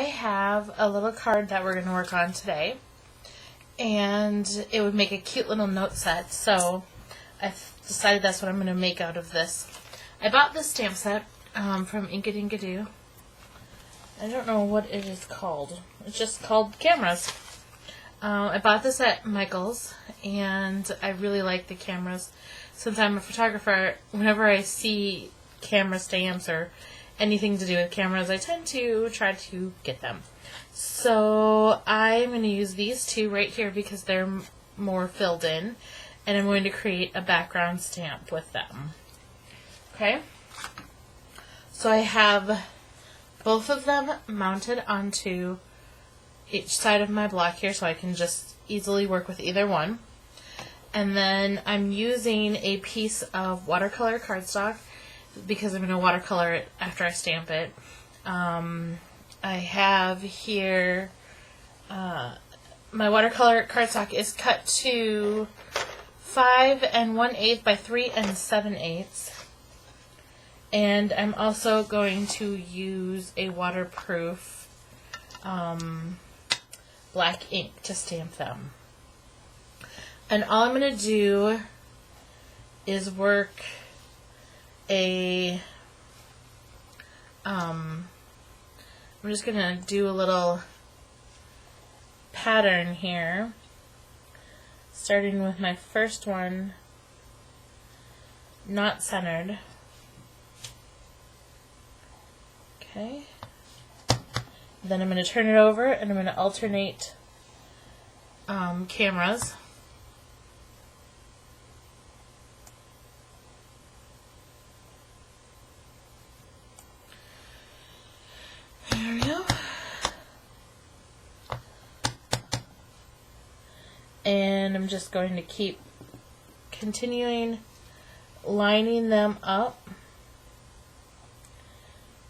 have a little card that we're going to work on today, and it would make a cute little note set, so I've decided that's what I'm going to make out of this. I bought this stamp set from Inkadinkadoo. I don't know what it is called. It's just called Cameras. I bought this at Michael's, and I really like the cameras. Since I'm a photographer, whenever I see camera stamps or anything to do with cameras, I tend to try to get them. So I'm going to use these two right here because they're more filled in, and I'm going to create a background stamp with them. Okay? So I have both of them mounted onto each side of my block here, so I can just easily work with either one. And then I'm using a piece of watercolor cardstock because I'm going to watercolor it after I stamp it. I have here, my watercolor cardstock is cut to 5 1/8 by 3 7/8. And I'm also going to use a waterproof black ink to stamp them. And all I'm going to do is work I'm just going to do a little pattern here, starting with my first one not centered. Okay. Then I'm going to turn it over and I'm going to alternate cameras. There we go. And I'm just going to keep continuing lining them up.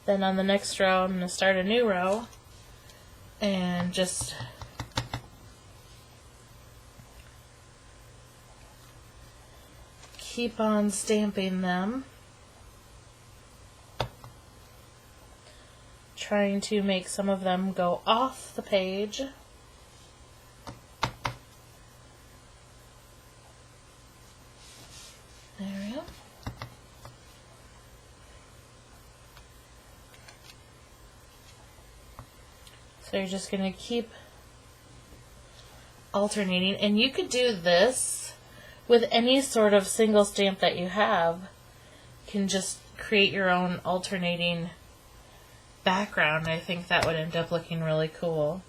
Then on the next row, I'm going to start a new row and just keep on stamping them, trying to make some of them go off the page. There we go. So you're just going to keep alternating, and you could do this with any sort of single stamp that you have. You can just create your own alternating background. I think that would end up looking really cool.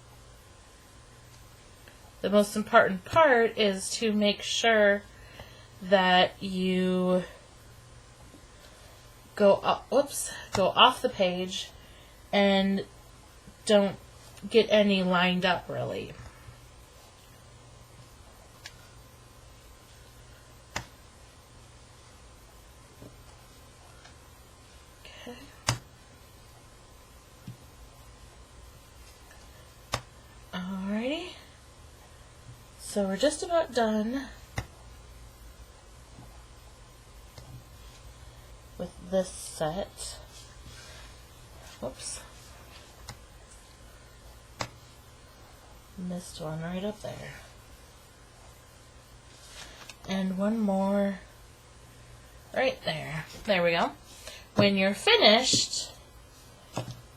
The most important part is to make sure that you go off the page and don't get any lined up really. Okay. Alrighty. So we're just about done with this set. Whoops. Missed one right up there. And one more right there. There we go. When you're finished,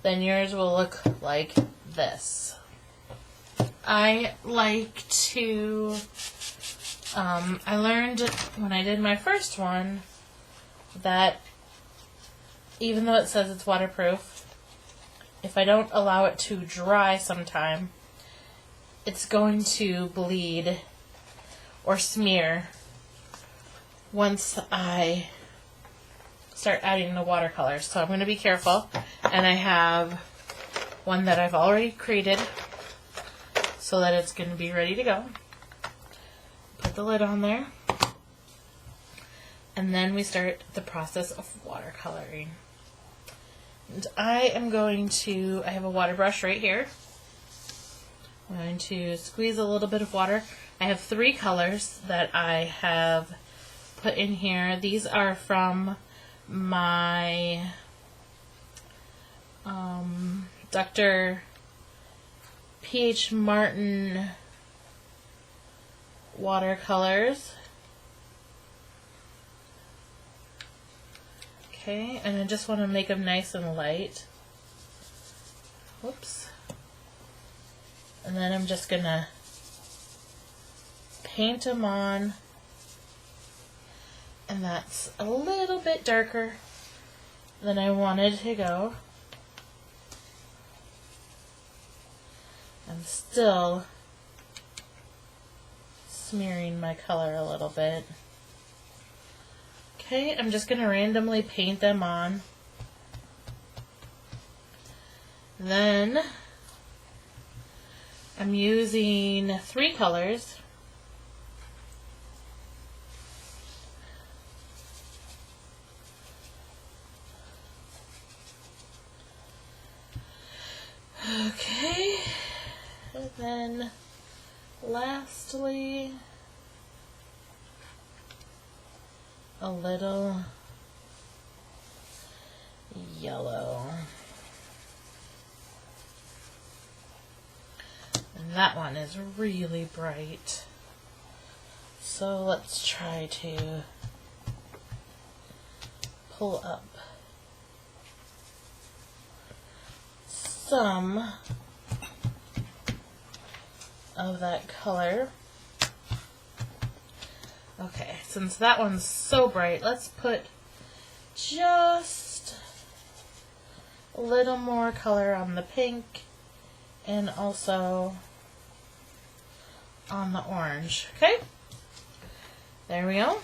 then yours will look like this. I like to, I learned when I did my first one that even though it says it's waterproof, if I don't allow it to dry sometime, it's going to bleed or smear once I start adding the watercolors. So I'm going to be careful. And I have one that I've already created so that it's going to be ready to go. Put the lid on there. And then we start the process of watercoloring. And I have a water brush right here. I'm going to squeeze a little bit of water. I have 3 colors that I have put in here. These are from my Dr. P.H. Martin watercolors. Okay, and I just want to make them nice and light. Whoops. And then I'm just going to paint them on. And that's a little bit darker than I wanted to go. I'm still smearing my color a little bit. Okay, I'm just going to randomly paint them on. Then I'm using 3 colors. Okay, and then lastly, a little yellow. And that one is really bright. So let's try to pull up some of that color. Okay, since that one's so bright, let's put just a little more color on the pink and also on the orange. Okay, there we go.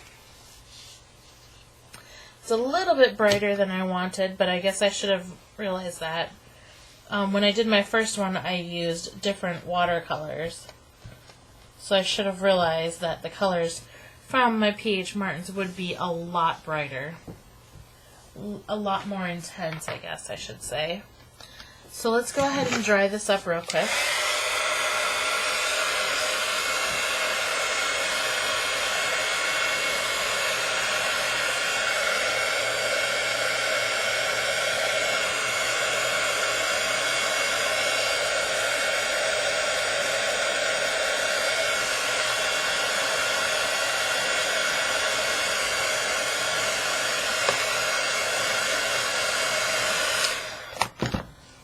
It's a little bit brighter than I wanted, but I guess I should have realized that. When I did my first one, I used different watercolors. So I should have realized that the colors from my P.H. Martins would be a lot brighter. A lot more intense, I guess I should say. So let's go ahead and dry this up real quick.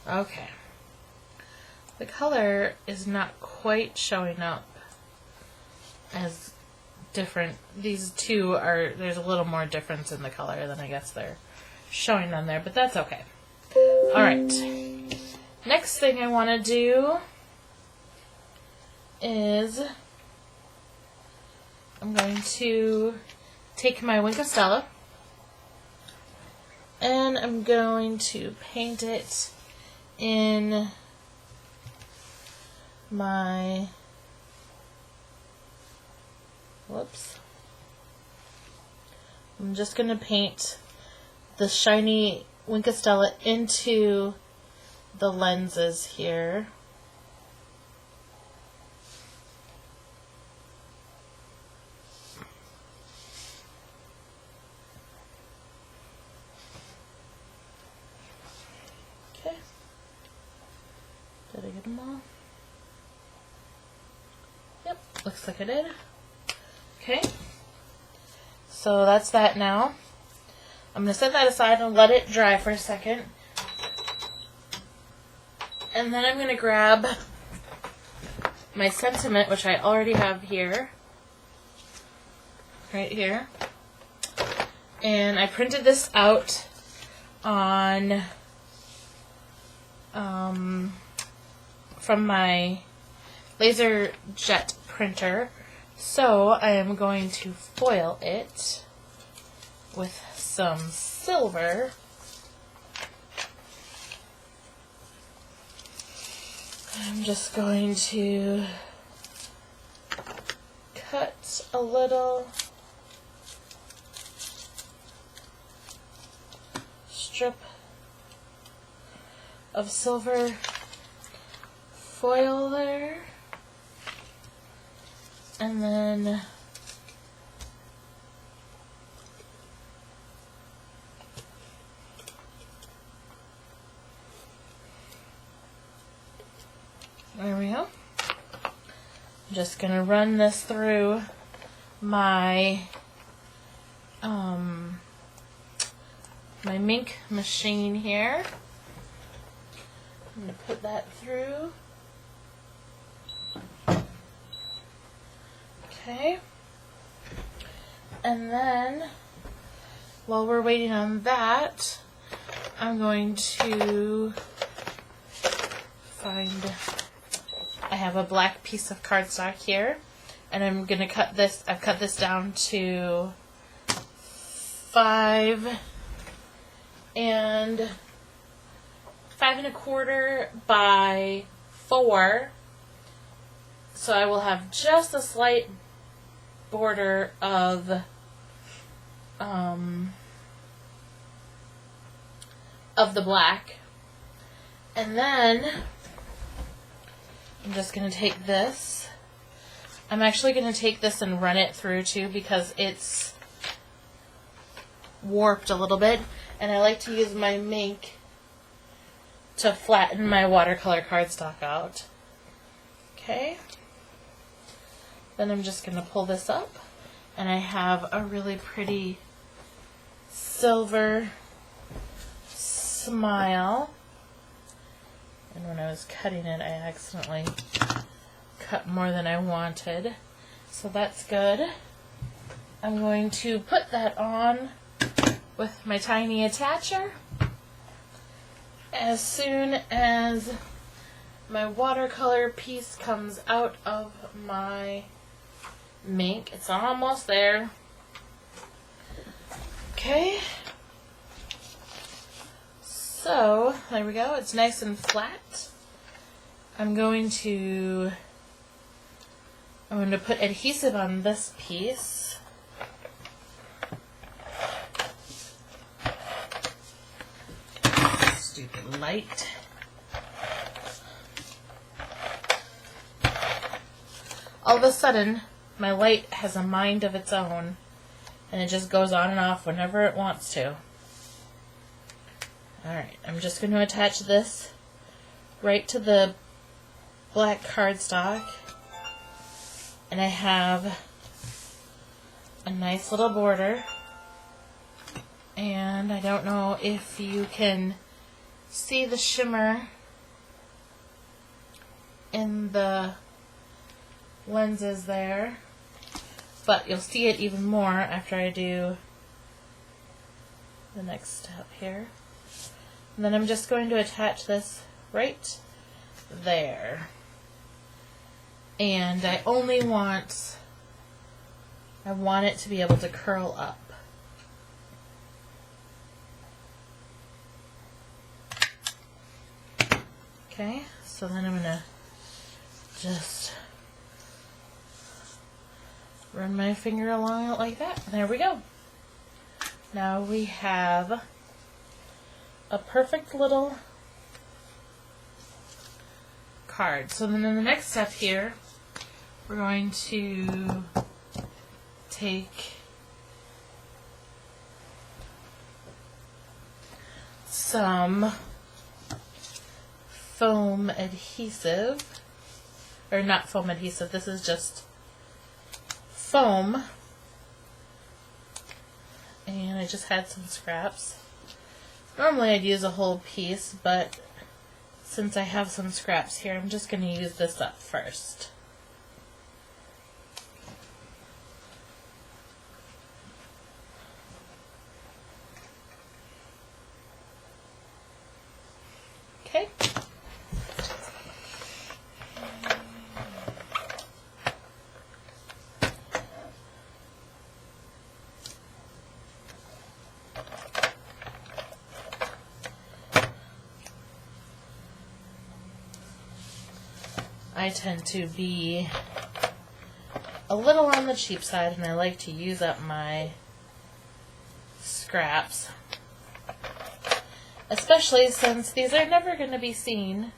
Okay, the color is not quite showing up as different. These two are, there's a little more difference in the color than I guess they're showing on there, but that's okay. Alright, next thing I want to do is I'm going to take my Wink of Stella and I'm going to paint it in my, I'm just going to paint the shiny Wink of Stella into the lenses here. Okay. Did I get them all? Yep, looks like I did. Okay, so that's that now. I'm going to set that aside and let it dry for a second. And then I'm going to grab my sentiment, which I already have here. Right here. And I printed this out on from my laser jet printer. So I am going to foil it with some silver. I'm just going to cut a little strip of silver foil there, and then There we go. I'm just going to run this through my my Mink machine here. I'm going to put that through. Okay. And then, while we're waiting on that, I'm going to find, I have a black piece of cardstock here, and I'm going to cut this, I've cut this down to 5 1/4 by 4, so I will have just a slight border of the black. And then I'm just going to take this. I'm actually going to take this and run it through too, because it's warped a little bit, and I like to use my Mink to flatten my watercolor cardstock out. Okay. Then I'm just going to pull this up, and I have a really pretty silver smile. And when I was cutting it, I accidentally cut more than I wanted. So that's good. I'm going to put that on with my tiny attacher. As soon as my watercolor piece comes out of my Mink, it's almost there. Okay. So, there we go. It's nice and flat. I'm going to put adhesive on this piece. Stupid light. All of a sudden, my light has a mind of its own, and it just goes on and off whenever it wants to. Alright, I'm just going to attach this right to the black cardstock, and I have a nice little border, and I don't know if you can see the shimmer in the lenses there, but you'll see it even more after I do the next step here. And then I'm just going to attach this right there. And I want it to be able to curl up. Okay, so then I'm going to just run my finger along it like that. There we go. Now we have a perfect little card. So then in the next step here, we're going to take some foam adhesive, or not foam adhesive, this is just foam, and I just had some scraps. Normally I'd use a whole piece, but since I have some scraps here, I'm just going to use this up first. Okay. I tend to be a little on the cheap side, and I like to use up my scraps, especially since these are never going to be seen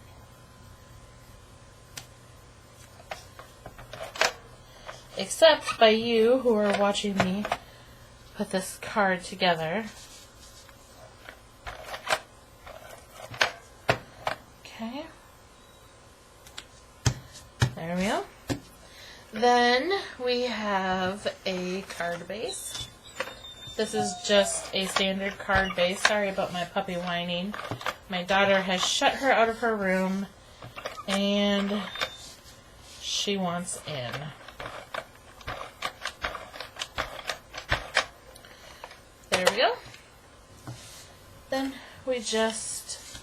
except by you who are watching me put this card together. Okay. There we go. Then we have a card base. This is just a standard card base. Sorry about my puppy whining. My daughter has shut her out of her room and she wants in. There we go. Then we just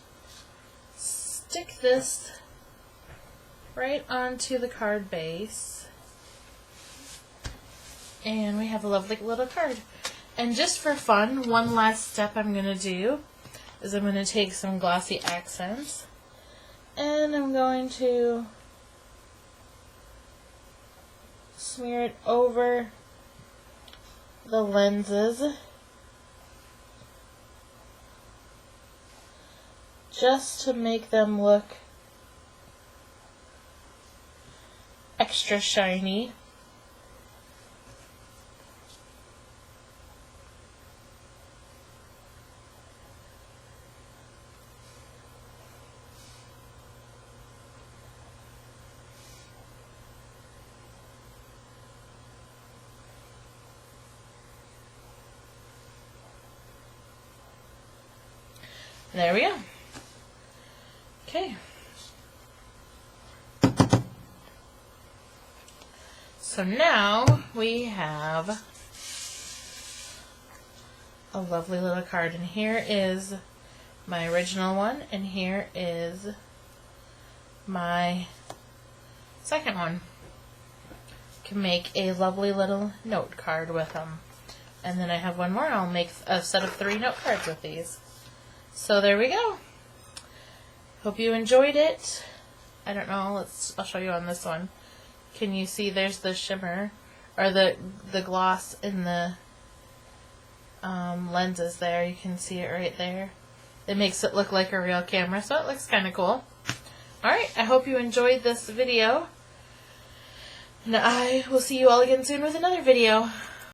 stick this right onto the card base. And we have a lovely little card. And just for fun, one last step I'm going to do is I'm going to take some glossy accents and I'm going to smear it over the lenses just to make them look extra shiny. There we go. Okay. So now we have a lovely little card, and here is my original one, and here is my second one. Can make a lovely little note card with them. And then I have one more. I'll make a set of 3 note cards with these. So there we go. Hope you enjoyed it. I don't know, I'll show you on this one. Can you see there's the shimmer or the gloss in the lenses there? You can see it right there. It makes it look like a real camera, so it looks kind of cool. Alright, I hope you enjoyed this video. And I will see you all again soon with another video.